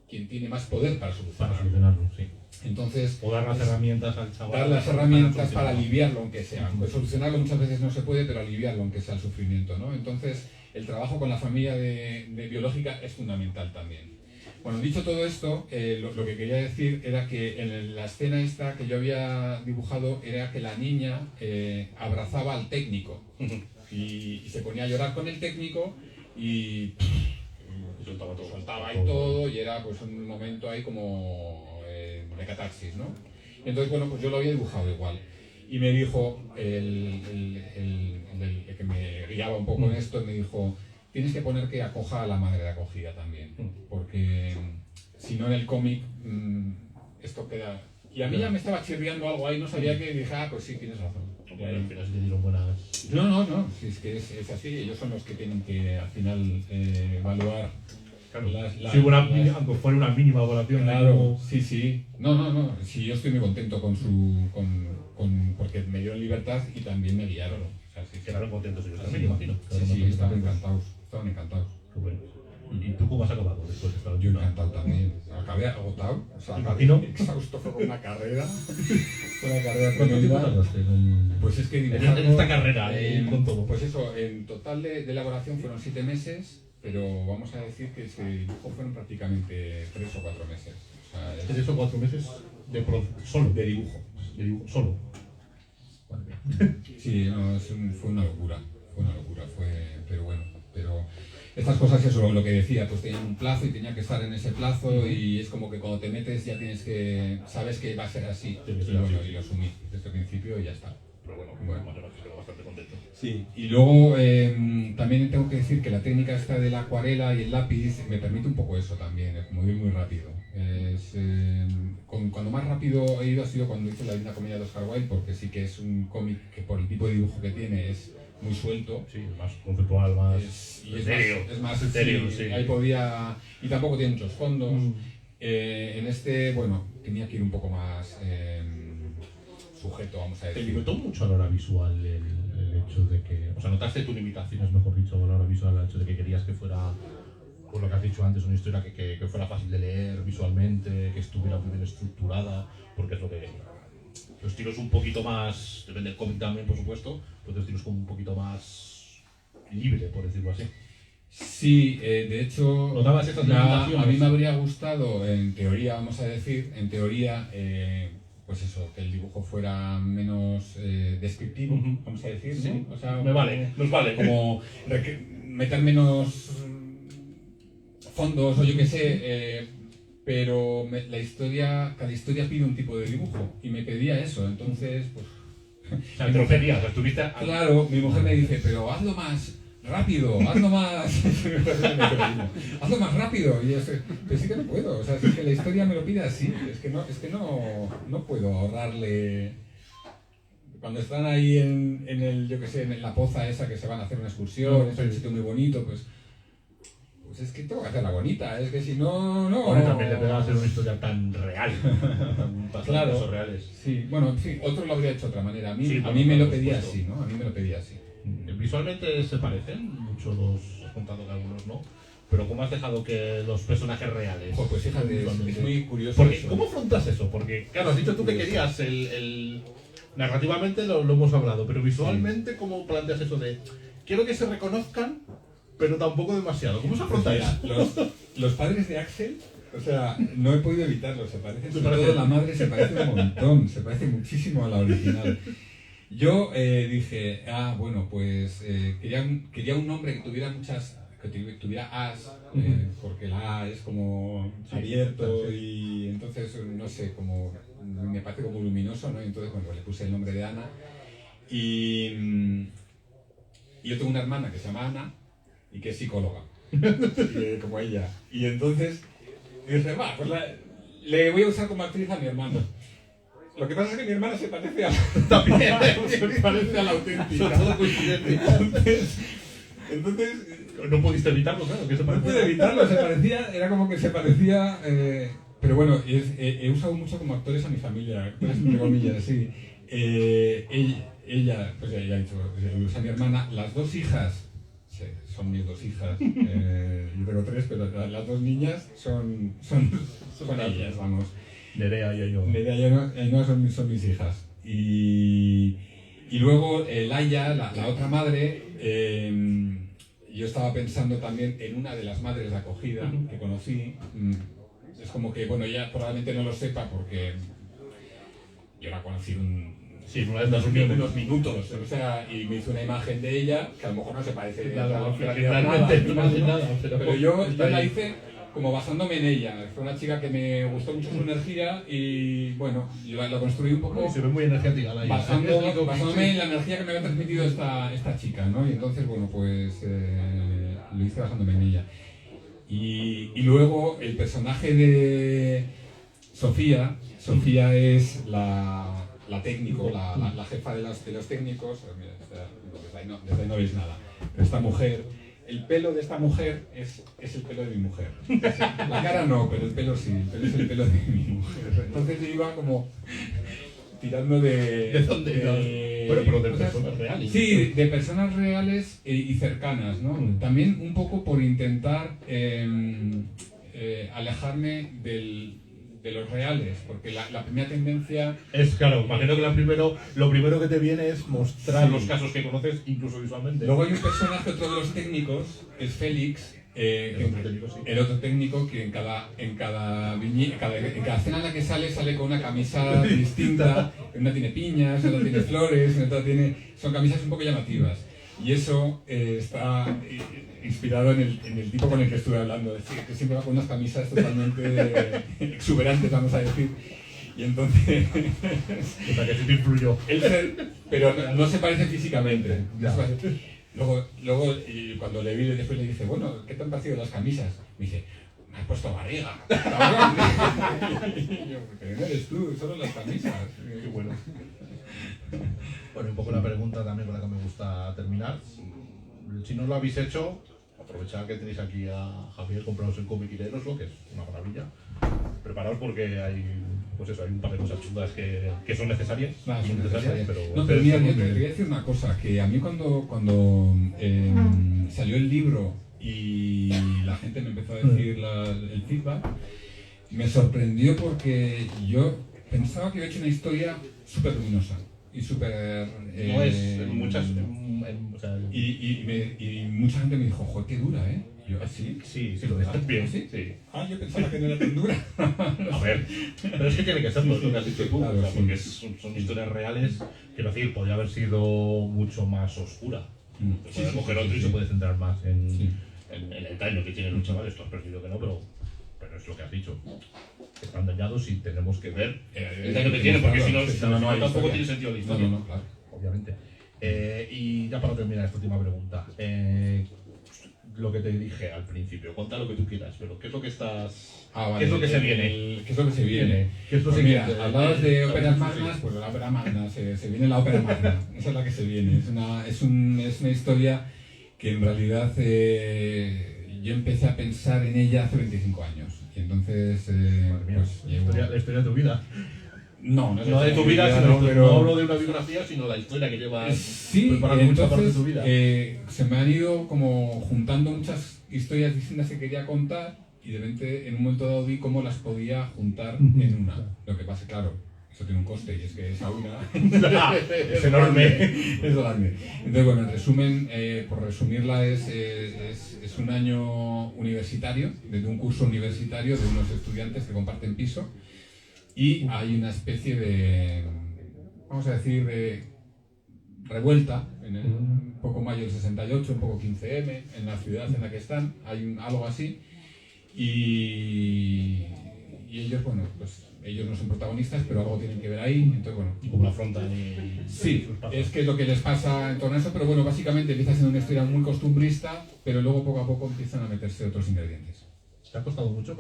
quien tiene más poder para solucionarlo. Sí. Entonces, o dar las herramientas al chaval. Dar las herramientas para aliviarlo, aunque sea. Pues solucionarlo muchas veces no se puede, pero aliviarlo, aunque sea el sufrimiento, ¿no? Entonces, el trabajo con la familia de biológica es fundamental también. Bueno, dicho todo esto, lo que quería decir era que en la escena esta que yo había dibujado era que la niña abrazaba al técnico y se ponía a llorar con el técnico y soltaba y todo, y era pues un momento ahí como de catarsis, ¿no? Entonces, bueno, pues yo lo había dibujado igual. Y me dijo, el que me guiaba un poco en esto, me dijo, tienes que poner que acoja a la madre de acogida también, porque si no en el cómic esto queda... Y a mí ya me estaba chirriando algo ahí, no sabía qué, y dije, pues sí, tienes razón. Bueno, al final sí te dieron buenas... No, si es que es así, ellos son los que tienen que al final evaluar. Claro, si aunque fuera una mínima evaluación. Claro, sí. No, sí, yo estoy muy contento porque me dieron libertad y también me guiaron. O sea, sí, quedaron contentos ellos también, imagino. Sí, estaban encantados. Qué bueno. ¿Y tú cómo has acabado después de estar? Yo encantado también. Acabé agotado. O sea, exhausto con una carrera. ¿Cuánto tiempo tardaste? Pues es que en esta carrera, con todo. Pues eso, en total de elaboración fueron 7 meses, pero vamos a decir que ese dibujo fueron prácticamente 3 o 4 meses. O sea, 3 o 4 meses solo de dibujo. Solo. Sí, no, fue una locura. Pero bueno. Estas cosas, eso, lo que decía, pues tenían un plazo y tenía que estar en ese plazo, y es como que cuando te metes ya sabes que va a ser así. Y lo asumí desde el principio y ya está. Pero bueno, quedo bastante contento. Sí, y luego también tengo que decir que la técnica esta de la acuarela y el lápiz me permite un poco eso también, como ir muy rápido. Cuando más rápido he ido ha sido cuando hice La Divina Comedia de Oscar Wilde, porque sí que es un cómic que por el tipo de dibujo que tiene es muy suelto. Sí, más conceptual, más serio. Es más serio, sí. Ahí podía... Y tampoco tiene muchos fondos. En este, bueno, tenía que ir un poco más sujeto, vamos a decir. ¿Te limitó mucho a la hora visual el hecho de que... O sea, notaste tus limitaciones, mejor dicho, a la hora visual, el hecho de que querías que fuera, por lo que has dicho antes, una historia que fuera fácil de leer, visualmente, que estuviera muy bien estructurada, porque es lo que... Tu estilo es un poquito más, depende del cómic también, por supuesto, pero tu estilo es como un poquito más libre, por decirlo así. Sí, de hecho, ¿Notabas estas a limitaciones? mí me habría gustado, en teoría, vamos a decir, en teoría, pues eso, que el dibujo fuera menos descriptivo, Ujú. vamos a decir, Sí, ¿no? O sea, me vale, nos vale. como meter menos fondos o yo qué sé, pero cada historia pide un tipo de dibujo y me pedía eso, entonces, pues... O sea, te lo pedías, estuviste... Claro, mi mujer me dice, pero hazlo más rápido, hazlo más... hazlo más rápido. Y yo sé, pero sí que no puedo, o sea, es que la historia me lo pide así, es que no puedo ahorrarle... Cuando están ahí en el, yo qué sé, en la poza esa que se van a hacer una excursión, es un sitio muy bonito, pues es que tengo que hacerla bonita, es que si no, no... Bueno, también le pegaba hacer una historia tan real, tan Claro. pasos reales. Sí, bueno, en fin, otro lo habría hecho de otra manera. A mí, Sí, a bueno, mí me lo por pedía supuesto. así, ¿no? A mí me lo pedía así. Visualmente se parecen, muchos los has contado que algunos no, pero ¿cómo has dejado que los personajes reales? Pues fíjate, es visualmente- muy curioso Porque, eso. ¿cómo afrontas eso? Porque, claro, has dicho tú que querías narrativamente lo hemos hablado, pero visualmente, ¿cómo planteas eso de quiero que se reconozcan, pero tampoco demasiado? ¿Cómo se afronta Mira, eso? los padres de Axel, o sea, no he podido evitarlo, se parecen, Se sobre parecen. todo la madre se parece un montón, se parece muchísimo a la original. Yo dije, bueno, pues quería un nombre que tuviera tuviera as, porque la A es como Sí, abierto claro, sí. y entonces, no sé, como me parece como luminoso, ¿no? Y entonces, bueno, le puse el nombre de Ana y yo tengo una hermana que se llama Ana y que es psicóloga, como ella. Y entonces dije, va, pues le voy a usar como actriz a mi hermana. Lo que pasa es que mi hermana se parece a También. se parece a la auténtica. Todo coincidente. Entonces No pudiste evitarlo, claro, que se no parece. pude evitarlo, se parecía, era como que se parecía. Pero bueno, he usado mucho como actores a mi familia, actores entre comillas, sí. Ella, pues ya he dicho, usa a mi hermana, las dos hijas. Sí, son mis dos hijas. Yo tengo tres, pero las dos niñas son ellas, vamos. Nerea y yo. Nerea y Ainhoa son mis hijas. Y luego Laia, la otra madre, yo estaba pensando también en una de las madres de acogida que conocí. Es como que, bueno, ella probablemente no lo sepa porque yo la conocí Sí, una vez las uniones. unos minutos, o sea, y me hizo una imagen de ella que a lo mejor no se parece Claro, realmente realmente no hace nada, pero yo está la ahí. hice como basándome en ella. Fue una chica que me gustó mucho su energía y bueno, yo la construí un poco Y se ve muy energética la basándome en la energía que me había transmitido esta chica, ¿no? Y entonces, bueno, pues lo hice basándome en ella. Y luego el personaje de Sofía es la técnico, la jefa de los técnicos. Mira, desde ahí no veis nada. Pero esta mujer, el pelo de esta mujer es el pelo de mi mujer. La cara no, pero el pelo sí, el pelo es el pelo de mi mujer. Entonces yo iba como tirando de... ¿De dónde? Bueno, pero de cosas- personas reales. Sí, de personas reales y cercanas, ¿no? También un poco por intentar alejarme de los reales, porque la primera tendencia... Es claro, imagino que lo primero que te viene es mostrar Sí. los casos que conoces, incluso visualmente. Luego hay un personaje, otro de los técnicos, que es Félix, El otro técnico, sí. el otro técnico que en cada escena en la que sale con una camisa distinta, una tiene piñas, otra tiene flores, otra son camisas un poco llamativas. Y eso está inspirado en el tipo con el que estuve hablando, es decir, que siempre va con unas camisas totalmente exuberantes, vamos a decir. Y entonces... O sea, que sí te influyó. pero no se parece físicamente. Ya. Luego y cuando le vi después le dije, bueno, ¿qué te han parecido las camisas? Me dice, me has puesto barriga, cabrón. Y yo, pero no eres tú, solo las camisas. Qué bueno. Bueno, un poco la pregunta también con la que me gusta terminar. Si no lo habéis hecho, aprovechad que tenéis aquí a Javier, compraros el cómic y leeroslo, que es una maravilla. Preparaos porque hay, pues eso, hay un par de cosas chulas que son necesarias. Nada, y son innecesarias, necesarias. pero... No, pero mira, yo te voy a decir una cosa, que a mí cuando salió el libro y la gente me empezó a decir el feedback, Me sorprendió porque yo pensaba que había hecho una historia súper luminosa y súper... No es en muchas... o sea, y mucha gente me dijo, joder, qué dura, ¿eh? Y yo, ¿así? sí, lo dejas bien. ¿Sí? Sí. Ah, yo pensaba que no era tan dura. A ver, pero es que tiene que serlo, es lo que has dicho tú, Claro, o sea, sí. porque son historias reales, quiero decir, podría haber sido mucho más oscura. Se puede coger otro y se puede centrar más en el daño que tienen los chavales. Tú has percibido que no, pero es lo que has dicho. Están dañados y tenemos que ver el daño que tienen, porque si no, tampoco tiene sentido la historia. No, claro. Obviamente. Y ya para terminar esta última pregunta, lo que te dije al principio, cuenta lo que tú quieras, pero ¿qué es lo que estás... ¿Qué es lo que se viene? ¿Qué es lo que se viene? ¿Qué es lo Pues siguiente? mira, hablabas de óperas magnas, pues la ópera magna, se viene la ópera magna, esa es la que se viene. Es una historia que en realidad yo empecé a pensar en ella hace 25 años. Y entonces, Madre mía, pues llevo... la historia de tu vida. No de tu vida, no, pero... no hablo de una biografía, sino la historia que llevas Sí, preparando mucha parte de entonces tu vida. se me han ido como juntando muchas historias distintas que quería contar y de repente en un momento dado vi cómo las podía juntar en una. Lo que pasa, claro, eso tiene un coste y es que esa una es enorme. Es grande. Entonces, bueno, en resumen, por resumirla, es un año universitario, de un curso universitario de unos estudiantes que comparten piso. Y hay una especie de, vamos a decir, de revuelta, un poco mayo del 68, un poco 15M, en la ciudad en la que están, hay algo así. Y ellos, bueno, pues ellos no son protagonistas, pero algo tienen que ver ahí, entonces bueno. Como la afrontan Sí, es que es lo que les pasa en torno a eso, pero bueno, básicamente empieza siendo una historia muy costumbrista, pero luego poco a poco empiezan a meterse otros ingredientes. ¿Te ha costado mucho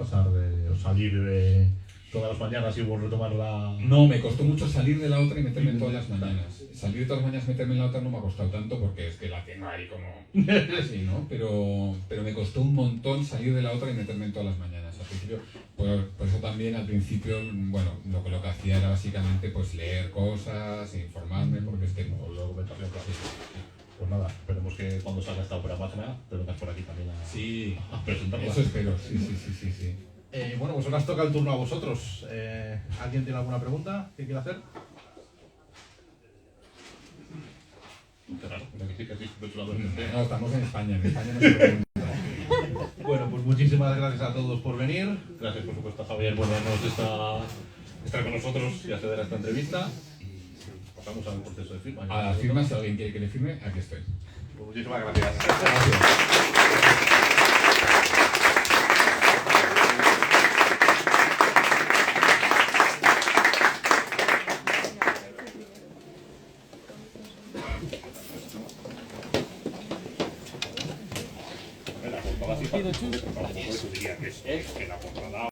salir de todas las mañanas y retomar la...? No, me costó mucho salir de la otra y meterme en todas las mañanas. Salir de todas las mañanas y meterme en la otra no me ha costado tanto porque es que la tengo ahí como así, ¿no? Pero me costó un montón salir de la otra y meterme en todas las mañanas. Al principio, por eso también al principio, bueno, lo que hacía era básicamente pues leer cosas, informarme, porque es que no... Documentación, claro. Pues nada, esperemos que cuando salga esta ópera magna te vengas por aquí también a presentarla. Eso espero, sí. Bueno, pues ahora os toca el turno a vosotros. ¿Alguien tiene alguna pregunta que quiera hacer? Qué raro, No, estamos en España no se pregunta. Bueno, pues muchísimas gracias a todos por venir. Gracias, por supuesto, a Javier por estar con nosotros y acceder a esta entrevista. Pasamos al proceso de firma. A la firma, si alguien quiere que le firme, aquí estoy. Pues muchísimas gracias. Gracias. La portada sí, tampoco eso diría que es que la portada